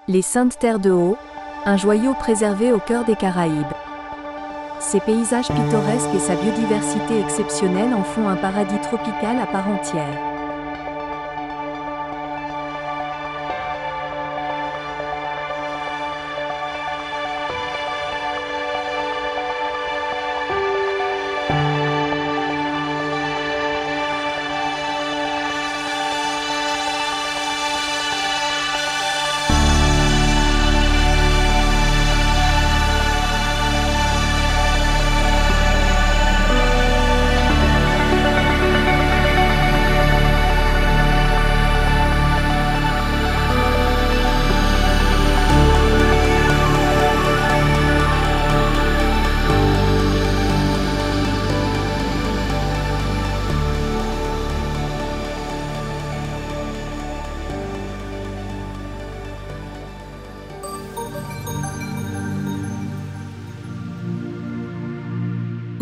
Les Saintes Terres de Haut, un joyau préservé au cœur des Caraïbes. Ses paysages pittoresques et sa biodiversité exceptionnelle en font un paradis tropical à part entière.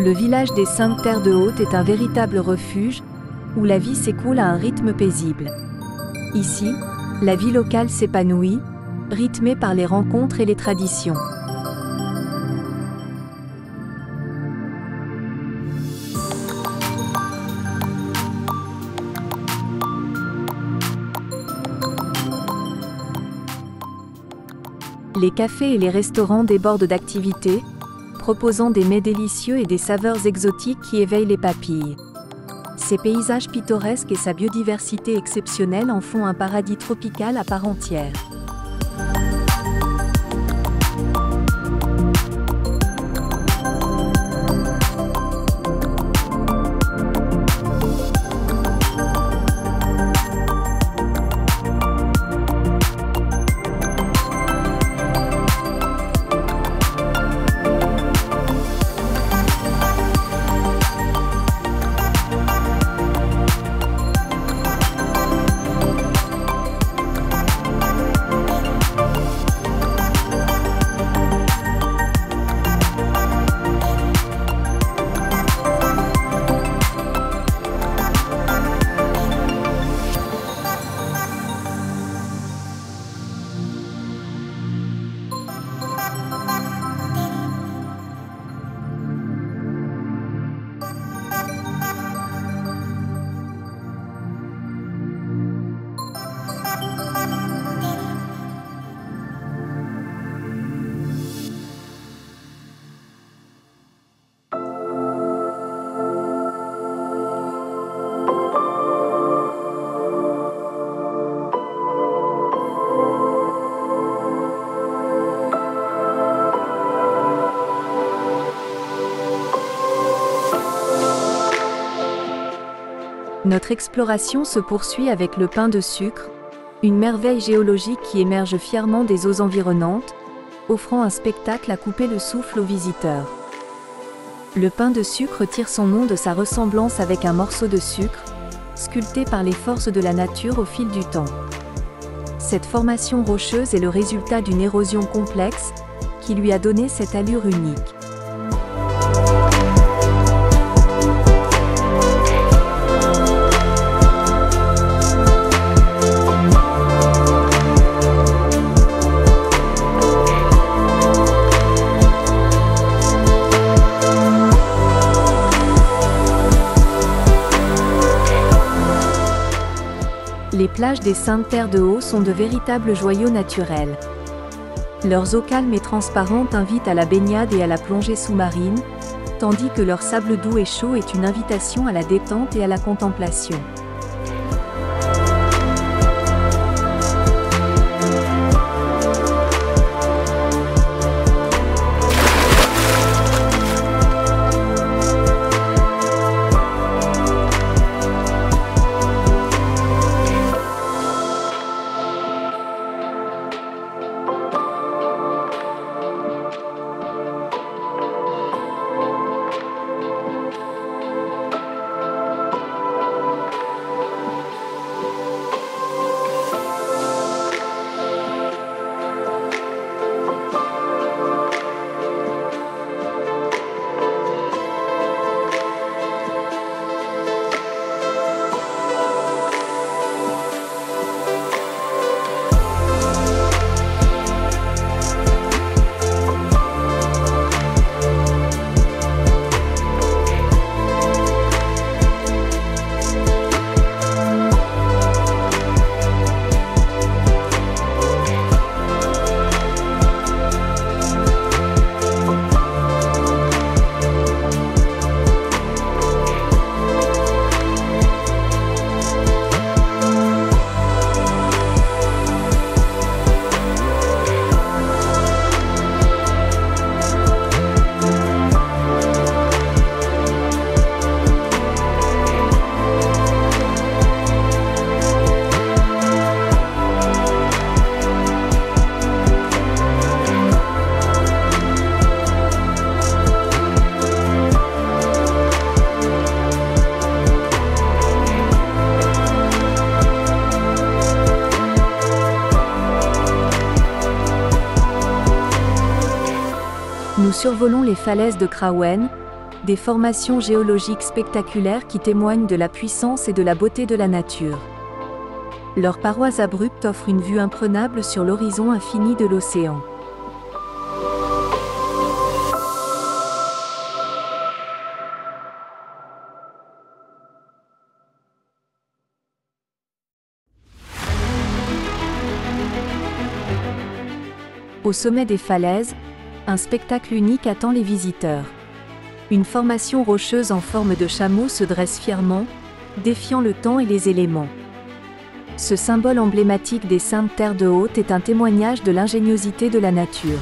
Le village des Saintes Terres de Haut est un véritable refuge, où la vie s'écoule à un rythme paisible. Ici, la vie locale s'épanouit, rythmée par les rencontres et les traditions. Les cafés et les restaurants débordent d'activités, proposant des mets délicieux et des saveurs exotiques qui éveillent les papilles. Ses paysages pittoresques et sa biodiversité exceptionnelle en font un paradis tropical à part entière. Notre exploration se poursuit avec le pain de sucre, une merveille géologique qui émerge fièrement des eaux environnantes, offrant un spectacle à couper le souffle aux visiteurs. Le pain de sucre tire son nom de sa ressemblance avec un morceau de sucre, sculpté par les forces de la nature au fil du temps. Cette formation rocheuse est le résultat d'une érosion complexe, qui lui a donné cette allure unique. Les plages des Saintes Terres de Haut sont de véritables joyaux naturels. Leurs eaux calmes et transparentes invitent à la baignade et à la plongée sous-marine, tandis que leur sable doux et chaud est une invitation à la détente et à la contemplation. survolons les falaises de Krawen, des formations géologiques spectaculaires qui témoignent de la puissance et de la beauté de la nature. Leurs parois abruptes offrent une vue imprenable sur l'horizon infini de l'océan. Au sommet des falaises, un spectacle unique attend les visiteurs. Une formation rocheuse en forme de chameau se dresse fièrement, défiant le temps et les éléments. Ce symbole emblématique des Saintes Terres de Haute est un témoignage de l'ingéniosité de la nature.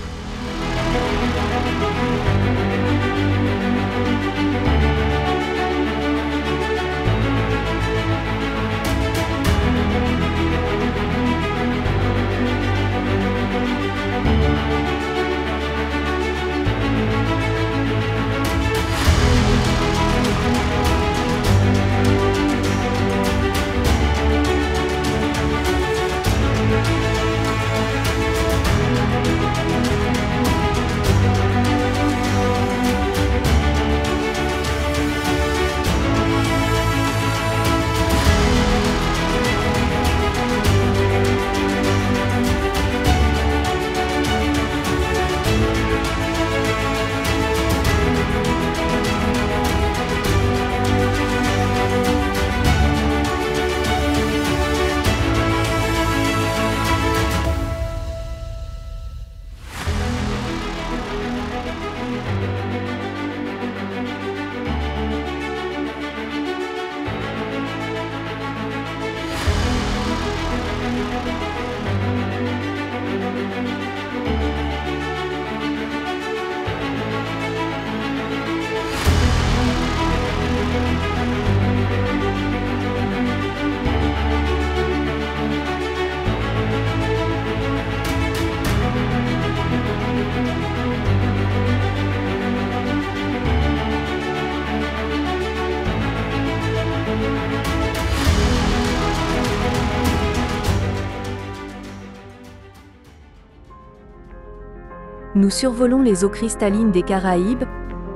Nous survolons les eaux cristallines des Caraïbes,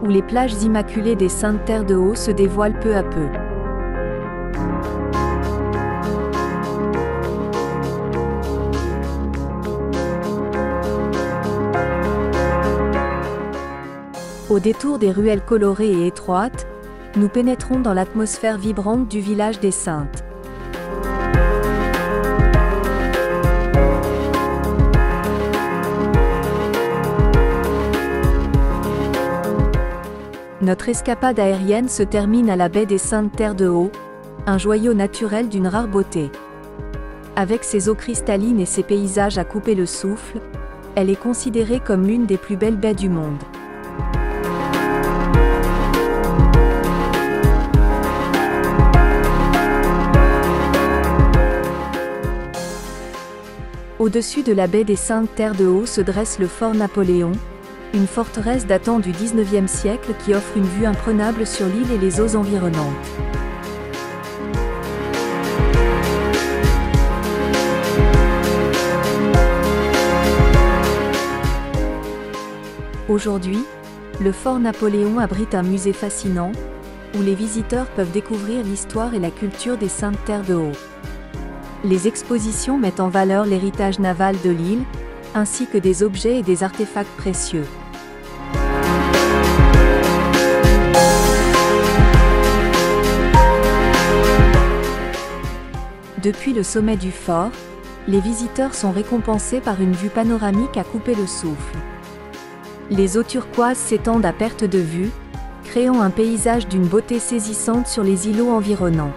où les plages immaculées des Saintes Terres de Haut se dévoilent peu à peu. Au détour des ruelles colorées et étroites, nous pénétrons dans l'atmosphère vibrante du village des Saintes. Notre escapade aérienne se termine à la baie des Saintes Terres de Haut, un joyau naturel d'une rare beauté. Avec ses eaux cristallines et ses paysages à couper le souffle, elle est considérée comme l'une des plus belles baies du monde. Au-dessus de la baie des Saintes Terres de Haut se dresse le fort Napoléon, une forteresse datant du XIXe siècle qui offre une vue imprenable sur l'île et les eaux environnantes. Aujourd'hui, le fort Napoléon abrite un musée fascinant, où les visiteurs peuvent découvrir l'histoire et la culture des Saintes Terres de Haut. Les expositions mettent en valeur l'héritage naval de l'île, ainsi que des objets et des artefacts précieux. Depuis le sommet du fort, les visiteurs sont récompensés par une vue panoramique à couper le souffle. Les eaux turquoises s'étendent à perte de vue, créant un paysage d'une beauté saisissante sur les îlots environnants.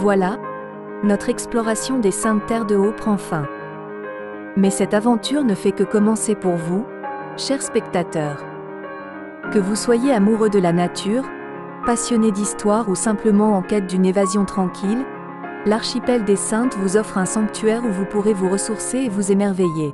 Voilà, notre exploration des Saintes Terres de Haut prend fin. Mais cette aventure ne fait que commencer pour vous, chers spectateurs. Que vous soyez amoureux de la nature, passionné d'histoire ou simplement en quête d'une évasion tranquille, l'archipel des Saintes vous offre un sanctuaire où vous pourrez vous ressourcer et vous émerveiller.